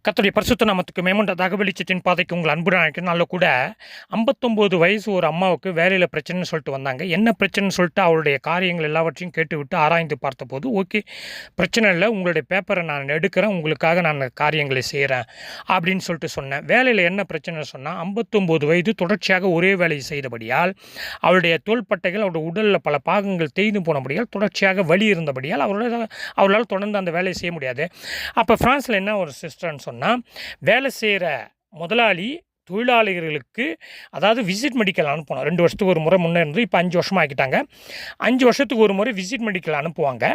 கர்த்தருடைய பரிசுத்த நாமத்துக்கு மேம்பட்டதாக வெளிச்சத்தின் பாதைக்கு உங்கள் அன்பு நாள் கூட 59 வயசு ஒரு அம்மாவுக்கு வேலையில் பிரச்சனைன்னு சொல்லிட்டு வந்தாங்க. என்ன பிரச்சனைன்னு சொல்லிட்டு அவருடைய காரியங்கள் எல்லாவற்றையும் கேட்டுவிட்டு ஆராய்ந்து பார்த்தபோது, ஓகே பிரச்சனை இல்லை, உங்களுடைய பேப்பரை நான் எடுக்கிறேன், உங்களுக்காக நான் காரியங்களை செய்கிறேன் அப்படின்னு சொல்லிட்டு சொன்னேன். வேலையில் என்ன பிரச்சனை சொன்னால், 59 வயது தொடர்ச்சியாக ஒரே வேலையை செய்தபடியால் அவருடைய தோள்பட்டைகள் அவருடைய உடலில் பல பாகங்கள் தேய்ந்து போனபடியால் தொடர்ச்சியாக வலி இருந்தபடியால் அவரால் தொடர்ந்து அந்த வேலையை செய்ய முடியாது. அப்போ ஃப்ரான்ஸில் என்ன ஒரு சிஸ்டர்ன்னு சொன்னால், வேலை செய்கிற முதலாளி தொழிலாளிகளுக்கு அதாவது விசிட் மெடிக்கல் அனுப்பணும். 2 வருஷத்துக்கு ஒரு முறை முன்னே இருந்து இப்போ 5 வருஷமாக ஆக்கிட்டாங்க. 5 வருஷத்துக்கு ஒரு முறை விசிட் மெடிக்கல் அனுப்புவாங்க.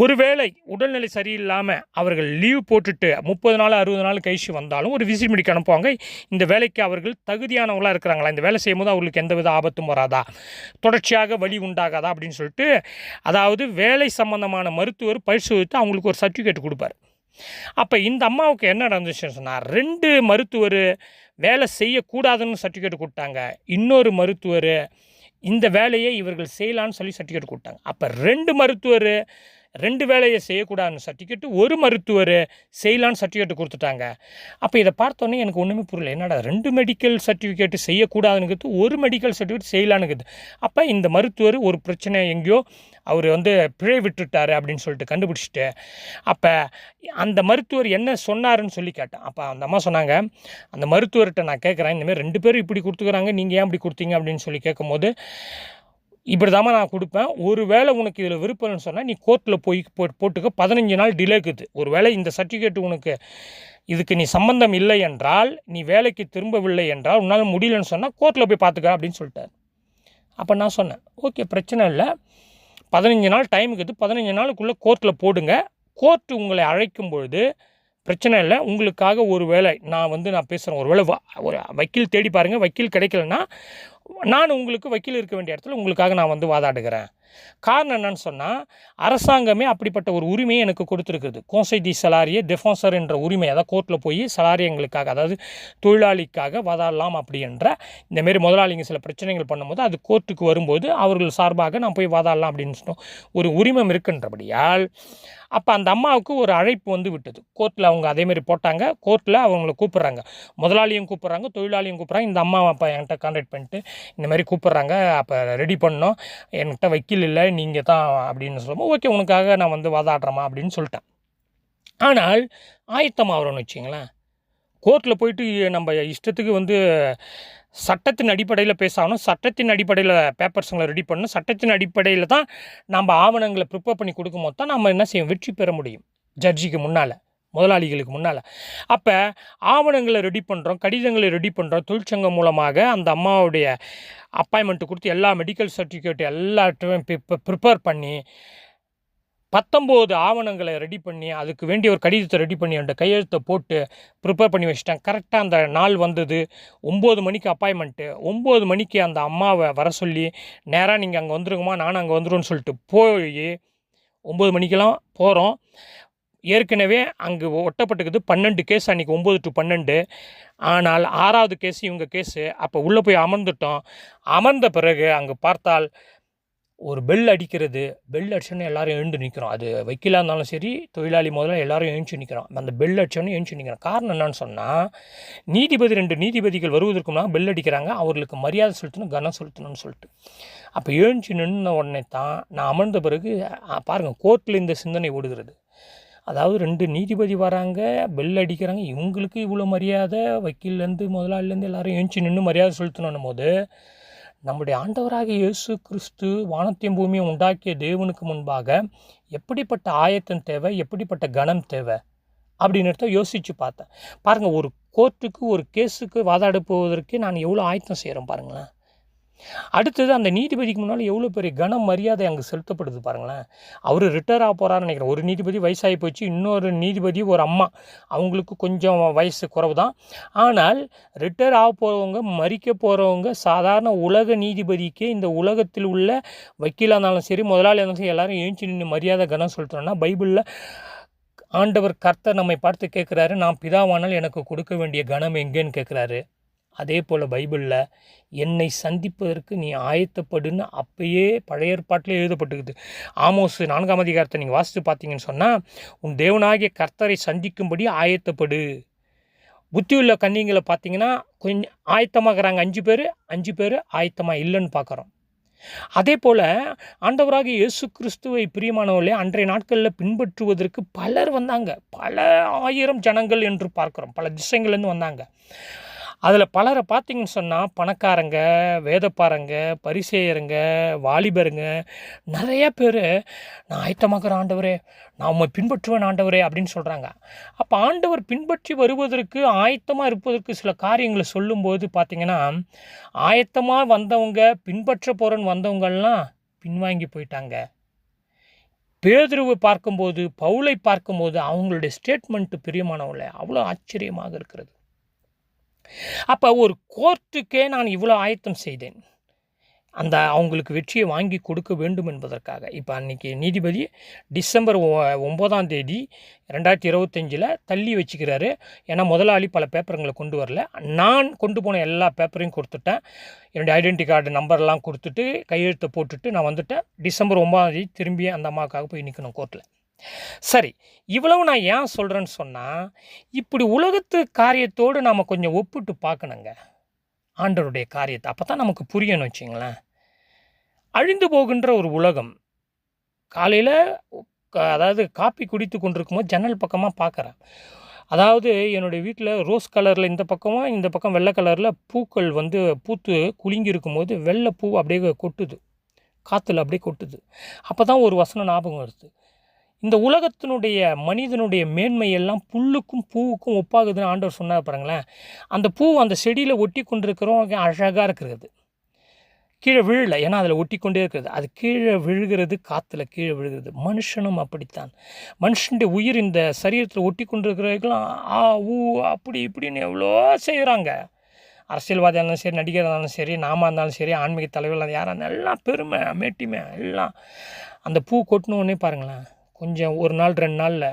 ஒருவேளை உடல்நிலை சரியில்லாமல் அவர்கள் லீவ் போட்டுட்டு 30 நாள் 60 நாள் கழிச்சு வந்தாலும் ஒரு விசிட் மெடிக்கல் அனுப்புவாங்க. இந்த வேலைக்கு அவர்கள் தகுதியானவங்களாக இருக்கிறாங்களா, இந்த வேலை செய்யும்போது அவர்களுக்கு எந்தவித ஆபத்தும் வராதா, தொடர்ச்சியாக வலி உண்டாகாதா அப்படின்னு சொல்லிட்டு, அதாவது வேலை சம்பந்தமான மருத்துவர் பரிசோதித்து அவங்களுக்கு ஒரு சர்டிஃபிகேட் கொடுப்பார். அப்போ இந்த அம்மாவுக்கு என்ன நடந்துச்சுன்னு சொன்னால், 2 மருத்துவர் வேலை செய்யக்கூடாதுன்னு சர்டிஃபிகேட் கொடுத்தாங்க. இன்னொரு மருத்துவர் இந்த வேலையை இவர்கள் செய்யலான்னு சொல்லி சர்டிஃபிகேட் கொடுத்தாங்க. அப்போ 2 மருத்துவர் 2 வேலையை செய்யக்கூடாதுன்னு சர்டிஃபிகேட்டு, ஒரு மருத்துவர் செய்யலான்னு சர்டிஃபிகேட்டு கொடுத்துட்டாங்க. அப்போ இதை பார்த்தோன்னே எனக்கு ஒன்றுமே புரியல. என்னடா 2 மெடிக்கல் சர்டிஃபிகேட்டு செய்யக்கூடாதுன்னு, ஒரு மெடிக்கல் சர்டிஃபிகேட் செய்யலான்னுக்குது. அப்போ இந்த மருத்துவர் ஒரு பிரச்சனை எங்கேயோ அவர் பிழை விட்டுட்டார் அப்படின்னு சொல்லிட்டு கண்டுபிடிச்சிட்டு, அப்போ அந்த மருத்துவர் என்ன சொன்னாருன்னு சொல்லி கேட்டேன். அப்போ அந்த அம்மா சொன்னாங்க, அந்த மருத்துவர்கிட்ட நான் கேட்குறேன், இந்தமாதிரி 2 பேரும் இப்படி கொடுத்துக்கிறாங்க, நீங்கள் ஏன் இப்படி கொடுத்தீங்க அப்படின்னு சொல்லி கேட்கும்போது, இப்படி தாம்மா நான் கொடுப்பேன், ஒரு வேளை உனக்கு இதில் விருப்பம்னு சொன்னால் நீ கோர்ட்டில் போய் போட்டுக்க, 15 நாள் டிலே இருக்குது. ஒரு வேளை இந்த சர்டிஃபிகேட் உனக்கு இதுக்கு நீ சம்பந்தம் இல்லை என்றால், நீ வேலைக்கு திரும்பவில்லை என்றால், உன்னால் முடியலன்னு சொன்னால் கோர்ட்டில் போய் பார்த்துக்க அப்படின்னு சொல்லிட்டார். அப்போ நான் சொன்னேன், ஓகே பிரச்சனை இல்லை, 15 நாள் டைம் இருக்குது, 15 நாளுக்குள்ளே கோர்ட்டில் போடுங்க, கோர்ட்டு உங்களை அழைக்கும் பொழுது பிரச்சனை இல்லை, உங்களுக்காக ஒரு வேளை நான் பேசுகிறேன், ஒரு வேளை ஒரு வக்கீல் தேடி பாருங்கள், வக்கீல் கிடைக்கலன்னா நான் உங்களுக்கு வக்கீல் இருக்க வேண்டிய இடத்துல உங்களுக்காக நான் வாதாடுகிறேன். காரணம் என்னன்னு சொன்னால், அரசாங்கமே அப்படிப்பட்ட ஒரு உரிமையை எனக்கு கொடுத்துருக்குது. கோன்செய் தி சலாரியே டெஃபான்சர் என்ற உரிமை, அதாவது கோர்ட்டில் போய் சலாரியங்களுக்காக, அதாவது தொழிலாளிக்காக வாதாடலாம் அப்படி என்ற இந்தமாரி முதலாளிங்க சில பிரச்சனைகள் பண்ணும்போது அது கோர்ட்டுக்கு வரும்போது அவர்கள் சார்பாக நான் போய் வாதாடலாம் அப்படின்னு ஒரு உரிமம் இருக்கின்றபடியால், அப்போ அந்த அம்மாவுக்கு ஒரு அழைப்பு விட்டது. கோர்ட்டில் அவங்க அதேமாரி போட்டாங்க. கோர்ட்டில் அவங்கள கூப்பிட்றாங்க, முதலாளியும் கூப்பிட்றாங்க, தொழிலாளியும் கூப்பிட்றாங்க. இந்த அம்மாவை அப்போ என்கிட்ட கான்டாக்ட் பண்ணிட்டு இந்தமாதிரி கூப்பிட்றாங்க, அப்போ ரெடி பண்ணோம், என்கிட்ட வக்கீல் இல்லை, நீங்கள் தான் அப்படின்னு சொல்லும்போது, ஓகே உனக்காக நான் வாதாடுறேம்மா அப்படின்னு சொல்லிட்டேன். ஆனால் ஆயத்தமாகறோன்னு வச்சிங்களேன், கோர்ட்டில் போயிட்டு நம்ம இஷ்டத்துக்கு சட்டத்தின் அடிப்படையில் பேசாகணும், சட்டத்தின் அடிப்படையில் பேப்பர்ஸுங்களை ரெடி பண்ணணும், சட்டத்தின் அடிப்படையில் தான் நம்ம ஆவணங்களை ப்ரிப்பேர் பண்ணி கொடுக்கும்போது தான் நம்ம என்ன செய்யும், வெற்றி பெற முடியும் ஜட்ஜிக்கு முன்னால், முதலாளிகளுக்கு முன்னால். அப்போ ஆவணங்களை ரெடி பண்ணுறோம், கடிதங்களை ரெடி பண்ணுறோம், தொழிற்சங்கம் மூலமாக அந்த அம்மாவுடைய அப்பாயின்மெண்ட்டு கொடுத்து எல்லா மெடிக்கல் சர்டிஃபிகேட் எல்லாத்தையும் ப்ரிப்பேர் பண்ணி 19 ஆவணங்களை ரெடி பண்ணி அதுக்கு வேண்டிய ஒரு கடிதத்தை ரெடி பண்ணி அந்த கையெழுத்தை போட்டு ப்ரிப்பேர் பண்ணி வச்சிட்டேன். கரெக்டாக அந்த நாள் வந்தது, 9 மணிக்கு அப்பாயின்மெண்ட்டு. 9 மணிக்கு அந்த அம்மாவை வர சொல்லி, நேராக நீங்கள் அங்கே வந்துருங்கம்மா, நானும் அங்கே வந்துடுவேன்னு சொல்லிட்டு போய் 9 மணிக்கெல்லாம் போகிறோம். ஏற்கனவே அங்கே ஒட்டப்பட்டுக்குது 12 கேஸ், அன்றைக்கி 9 to 12. ஆனால் 6வது கேஸு இவங்க கேஸு. அப்போ உள்ளே போய் அமர்ந்துட்டோம். அமர்ந்த பிறகு அங்கே பார்த்தால் ஒரு பெல் அடிக்கிறது. பெல் அடிச்சோன்னே எல்லோரும் எழுந்து நிற்கிறோம். அது வக்கீலாக இருந்தாலும் சரி, தொழிலாளி முதல்ல எல்லோரும் எழுந்து நிற்கிறோம். அந்த பெல் அடிச்சோன்னே எழுந்து நிற்கிறோம். காரணம் என்னன்னு சொன்னால், 2 நீதிபதிகள் வருவதற்கு முன்னாடி பெல் அடிக்கிறாங்க, அவர்களுக்கு மரியாதை செலுத்தணும், கனம் செலுத்தணும்னு சொல்லிட்டு. அப்போ எழுந்து நின்ன உடனே தான் நான் அமர்ந்த பிறகு பாருங்கள், கோர்ட்டில் இந்த சிந்தனை ஓடுகிறது. அதாவது 2 நீதிபதி வராங்க, பெல் அடிக்கிறாங்க, இவங்களுக்கு இவ்வளோ மரியாதை, வக்கீல்லேருந்து முதலாளிலேருந்து எல்லோரும் எழுந்து நின்று மரியாதை செலுத்தணும் போது, நம்முடைய ஆண்டவராகிய இயேசு கிறிஸ்து வானத்தையும் பூமியை உண்டாக்கிய தேவனுக்கு முன்பாக எப்படிப்பட்ட ஆயத்தம் தேவை, எப்படிப்பட்ட கனம் தேவை அப்படின்னு யோசித்து பார்த்தேன். பாருங்கள், ஒரு கோர்ட்டுக்கு ஒரு கேஸுக்கு வாதாட போவதற்கு நான் எவ்வளோ ஆயத்தம் செய்கிறேன் பாருங்களேன். அடுத்தது அந்த நீதிபதிக்கு முன்னால் எவ்வளோ பெரிய கனம் மரியாதை அங்கே செலுத்தப்படுது பாருங்களேன். அவர் ரிட்டையர் ஆக போகிறாருன்னு நினைக்கிறேன். ஒரு நீதிபதி வயசாகி போச்சு, இன்னொரு நீதிபதி ஒரு அம்மா, அவங்களுக்கு கொஞ்சம் வயசு குறைவு தான். ஆனால் ரிட்டையர் ஆக போகிறவங்க, மறிக்க போகிறவங்க, சாதாரண உலக நீதிபதிக்கே இந்த உலகத்தில் உள்ள வக்கீலாக இருந்தாலும் சரி, முதலாளியாக இருந்தாலும் சரி, எல்லோரும் எழுந்து நின்று மரியாதை கனம் செலுத்துகிறோன்னா, பைபிளில் ஆண்டவர் கர்த்தர் நம்மை பார்த்து கேட்குறாரு, நான் பிதாவானால் எனக்கு கொடுக்க வேண்டிய கனம் எங்கேன்னு கேட்குறாரு. அதே போல் பைபிளில் என்னை சந்திப்பதற்கு நீ ஆயத்தப்படுன்னு அப்பயே பழைய ஏற்பாட்டிலே எழுதப்பட்டுக்குது. ஆமோஸ் 4ஆம் அதிகாரத்தை நீங்கள் வாசித்து பார்த்தீங்கன்னு சொன்னால், உன் தேவனாகிய கர்த்தரை சந்திக்கும்படி ஆயத்தப்படு புத்தியுள்ள கன்னிகளை பார்த்தீங்கன்னா கொஞ்சம் ஆயத்தமாகறாங்க 5 பேர் ஆயத்தமாக இல்லைன்னு பார்க்குறோம். அதே போல் ஆண்டவராக இயேசு கிறிஸ்துவை பிரியமானவர்களே அன்றைய நாட்களில் பின்பற்றுவதற்கு பலர் வந்தாங்க. பல 1000 ஜனங்கள் என்று பார்க்குறோம். பல திசைங்கள்லேருந்து வந்தாங்க. அதில் பலரை பார்த்தீங்கன்னு சொன்னால் பணக்காரங்க, வேதப்பாரங்க, பரிசேயருங்க, வாலிபருங்க, நிறையா பேர் நான் ஆயத்தமாக்குறேன் ஆண்டவரே, நான் உம்மை பின்பற்றுவேன் ஆண்டவரே அப்படின்னு சொல்கிறாங்க. அப்போ ஆண்டவர் பின்பற்றி வருவதற்கு ஆயத்தமாக இருப்பதற்கு சில காரியங்களை சொல்லும்போது பார்த்திங்கன்னா, ஆயத்தமாக வந்தவங்க பின்பற்ற போகிறன்னு வந்தவங்கள்லாம் பின்வாங்கி போயிட்டாங்க. பேதுருவை பார்க்கும்போது, பவுலை பார்க்கும்போது அவங்களுடைய ஸ்டேட்மெண்ட்டு பிரியமானவங்களே அவ்வளோ ஆச்சரியமாக இருக்கிறது. அப்போ ஒரு கோர்ட்டுக்கே நான் இவ்வளோ ஆயத்தம் செய்தேன், அந்த அவங்களுக்கு வெற்றியை வாங்கி கொடுக்க வேண்டும் என்பதற்காக. இப்போ அன்றைக்கி நீதிபதி டிசம்பர் 9ஆம் தேதி 2025 தள்ளி வச்சுக்கிறாரு. ஏன்னா முதலாளி பல பேப்பருங்களை கொண்டு வரல. நான் கொண்டு போன எல்லா பேப்பரையும் கொடுத்துட்டேன். என்னுடைய ஐடென்டி கார்டு நம்பர்லாம் கொடுத்துட்டு கையெழுத்தை போட்டுட்டு நான் வந்துட்டேன். டிசம்பர் 9ஆம் தேதி திரும்பி அந்த அம்மாவுக்காக போய் நிற்கணும் கோர்ட்டில். சரி, இவ்வளவு நான் ஏன் சொல்கிறேன்னு சொன்னால், இப்படி உலகத்து காரியத்தோடு நாம் கொஞ்சம் ஒப்பிட்டு பார்க்கணுங்க ஆண்டவருடைய காரியத்தை. அப்போ தான் நமக்கு புரியணும் வச்சுங்களேன். அழிந்து போகின்ற ஒரு உலகம். காலையில் அதாவது காப்பி குடித்து கொண்டிருக்கும்போது ஜன்னல் பக்கமாக பார்க்குறேன். அதாவது என்னுடைய வீட்டில் ரோஸ் கலரில் இந்த பக்கமும் இந்த பக்கம் வெள்ளை கலரில் பூக்கள் பூத்து குலுங்கி இருக்கும்போது வெள்ளை பூ அப்படியே கொட்டுது, காற்றுல அப்படியே கொட்டுது. அப்போ தான் ஒரு வசனம் ஞாபகம் வருது. இந்த உலகத்தினுடைய மனிதனுடைய மேன்மையெல்லாம் புல்லுக்கும் பூவுக்கும் ஒப்பாகுதுன்னு ஆண்டவர் சொன்னார் பாருங்களேன். அந்த பூ அந்த செடியில் ஒட்டி கொண்டிருக்கிறோம், அழகாக இருக்கிறது, கீழே விழல. ஏன்னா அதில் ஒட்டி கொண்டே இருக்கிறது. அது கீழே விழுகிறது, காற்றுல கீழே விழுகிறது. மனுஷனும் அப்படித்தான். மனுஷனுடைய உயிர் இந்த சரீரத்தில் ஒட்டி கொண்டிருக்கிறவர்களும் ஊ அப்படி இப்படின்னு எவ்வளோ செய்கிறாங்க. அரசியல்வாதியாக இருந்தாலும் சரி, நடிகராக இருந்தாலும் சரி, நாம இருந்தாலும் சரி, ஆன்மீக தலைவர்கள் யாராக இருந்தாலும் எல்லாம் பெருமை மேட்டிமை எல்லாம். அந்த பூ கொட்டினோடனே பாருங்களேன், கொஞ்சம் ஒரு நாள் 2 நாளில்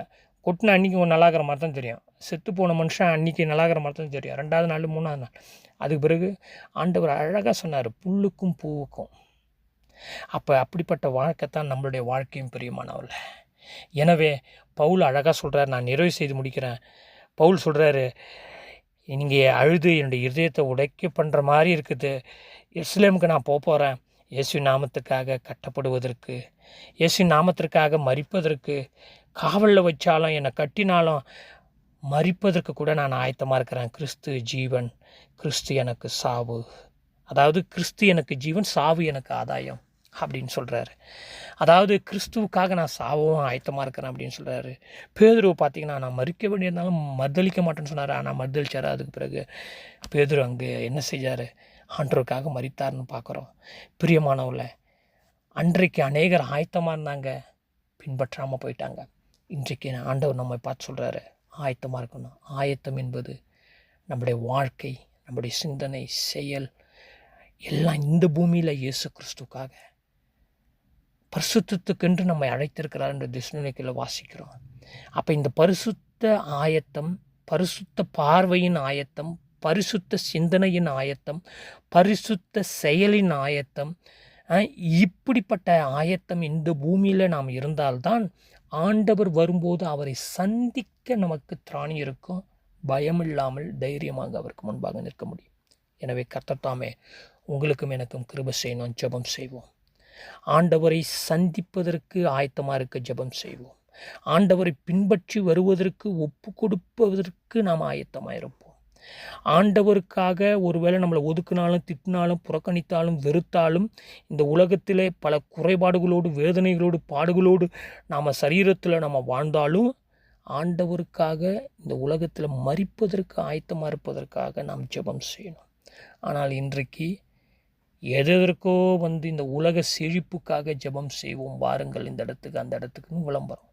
கொட்டின அன்றைக்கி நல்லாகிற மாதிரி தான் தெரியும். செத்து போன மனுஷன் அன்றைக்கி நல்லாகிற மாதிரி தான் தெரியும். 2ஆவது நாள் 3ஆவது நாள். அதுக்கு பிறகு ஆண்டவர் அழகாக சொன்னார், புல்லுக்கும் பூவுக்கும். அப்போ அப்படிப்பட்ட வாழ்க்கை தான் நம்மளுடைய வாழ்க்கையும் பிரியமானவர்கள. எனவே பவுல் அழகாக சொல்கிறார், நான் நிறைவு செய்து முடிக்கிறேன். பவுல் சொல்கிறாரு, நீங்கள் அழுது என்னுடைய இதயத்தை உடைக்க பண்ணுற மாதிரி இருக்குது. எருசலேமுக்கு நான் போகிறேன், இயேசு நாமத்துக்காக கட்டப்படுவதற்கு, இயேசு நாமத்திற்காக மரிப்பதற்கு. காவலில் வச்சாலும் என்னை கட்டினாலும் மரிப்பதற்கு கூட நான் ஆயத்தமாக இருக்கிறேன். கிறிஸ்து ஜீவன், கிறிஸ்து எனக்கு சாவு. அதாவது கிறிஸ்து எனக்கு ஜீவன், சாவு எனக்கு ஆதாயம் அப்படின்னு சொல்கிறாரு. அதாவது கிறிஸ்துவுக்காக நான் சாவும் ஆயத்தமாக இருக்கிறேன் அப்படின்னு சொல்கிறாரு. பேதுருவை பார்த்திங்கன்னா, நான் மறிக்க வேண்டியிருந்தாலும் மறுதளிக்க மாட்டேன்னு சொன்னார். ஆனால் மறுதளிச்சார். அதுக்கு பிறகு பேதுரு அங்கே என்ன செஞ்சார், ஆண்டவருக்காக மரித்தார்னு பார்க்குறோம். பிரியமானவர்கள, அன்றைக்கு அநேகர் ஆயத்தமாக இருந்தாங்க, பின்பற்றாமல் போயிட்டாங்க. இன்றைக்கு ஆண்டவர் நம்மை பார்த்து சொல்கிறாரு, ஆயத்தமாக இருக்கணும். ஆயத்தம் என்பது நம்முடைய வாழ்க்கை, நம்முடைய சிந்தனை, செயல் எல்லாம் இந்த பூமியில் இயேசு கிறிஸ்துக்காக பரிசுத்தத்துக்கென்று நம்மை அழைத்திருக்கிறார் என்று தெசலோனிக்கேயில் வாசிக்கிறோம். அப்போ இந்த பரிசுத்த ஆயத்தம், பரிசுத்த பார்வையின் ஆயத்தம், பரிசுத்த சிந்தனையின் ஆயத்தம், பரிசுத்த செயலின் ஆயத்தம், இப்படிப்பட்ட ஆயத்தம் இந்த பூமியில் நாம் இருந்தால்தான் ஆண்டவர் வரும்போது அவரை சந்திக்க நமக்கு திராணி இருக்கும். பயமில்லாமல் தைரியமாக அவருக்கு முன்பாக நிற்க முடியும். எனவே கர்த்தர் தாமே உங்களுக்கும் எனக்கும் கிருபை செய்யணும். ஜெபம் செய்வோம். ஆண்டவரை சந்திப்பதற்கு ஆயத்தமாக இருக்க ஜெபம் செய்வோம். ஆண்டவரை பின்பற்றி வருவதற்கு ஒப்பு கொடுப்பதற்கு நாம் ஆயத்தமாக இருப்போம். ஆண்டவருக்காக ஒருவேளை நம்மளை ஒதுக்கினாலும், திட்டினாலும், புறக்கணித்தாலும், வெறுத்தாலும், இந்த உலகத்திலே பல குறைபாடுகளோடு, வேதனைகளோடு, பாடுகளோடு நாம் சரீரத்தில் நம்ம வாழ்ந்தாலும், ஆண்டவருக்காக இந்த உலகத்தில் மரிப்பதற்கு ஆயத்தமாக இருப்பதற்காக நாம் ஜெபம் செய்யணும். ஆனால் இன்றைக்கு எதற்கோ இந்த உலக செழிப்புக்காக ஜெபம் செய்வோம். வாருங்கள் இந்த இடத்துக்கு அந்த இடத்துக்குன்னு விளம்பரம்.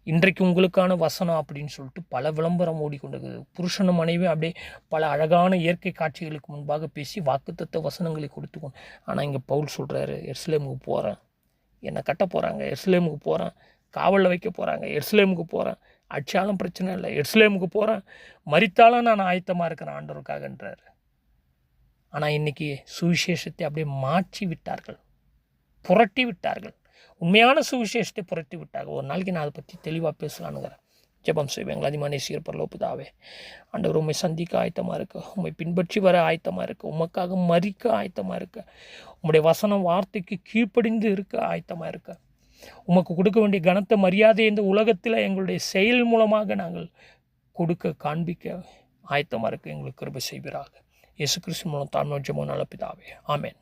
இன்றைக்கு உங்களுக்கான வசனம் அப்படின்னு சொல்லிட்டு பல விளம்பரம் ஓடிக்கொண்டிருக்குது. புருஷனும் மனைவி அப்படியே பல அழகான இயற்கை காட்சிகளுக்கு முன்பாக பேசி வாக்குத்தத்த வசனங்களை கொடுத்துக்கணும். ஆனால் இங்கே பவுல் சொல்கிறாரு, எருசலேமுக்கு போகிறேன், என்னை கட்ட போகிறாங்க, எருசலேமுக்கு போகிறேன், காவலில் வைக்க போகிறாங்க, எருசலேமுக்கு போகிறேன், அடித்தாலும் பிரச்சனை இல்லை, எருசலேமுக்கு போகிறேன், மரித்தாலும் நான் ஆயத்தமாக இருக்கிறேன் ஆண்டவருக்காகன்றார். ஆனால் இன்றைக்கி சுவிசேஷத்தை அப்படியே மாற்றி விட்டார்கள், புரட்டி விட்டார்கள். உண்மையான சுவிசேஷத்தை புரட்டி விட்டாங்க. ஒரு நாளைக்கு நான் அதை பற்றி தெளிவாக பேசலான்னுங்கிறேன். ஜெபம் செய்வேன். எங்கள் அதிகமான நேசிக்கிற பரலோக பிதாவே, ஆண்டவர் உம்மை சந்திக்க ஆயத்தமாக இருக்க, உம்மை பின்பற்றி வர ஆயத்தமாக இருக்க, உமக்காக மறிக்க ஆயத்தமாக இருக்க, உம்முடைய வசனம் வார்த்தைக்கு கீழ்ப்படிந்து இருக்க ஆயத்தமாக இருக்க, உமக்கு கொடுக்க வேண்டிய கனத்த மரியாதை இந்த உலகத்தில் எங்களுடைய செயல் மூலமாக நாங்கள் கொடுக்க காண்பிக்க ஆயத்தமாக இருக்க எங்களுக்கு கிருபை செய்வீராக. இயேசு கிறிஸ்து மூலம் தாழ்மை ஜெபம் நல்ல பிதாவே, ஆமென்.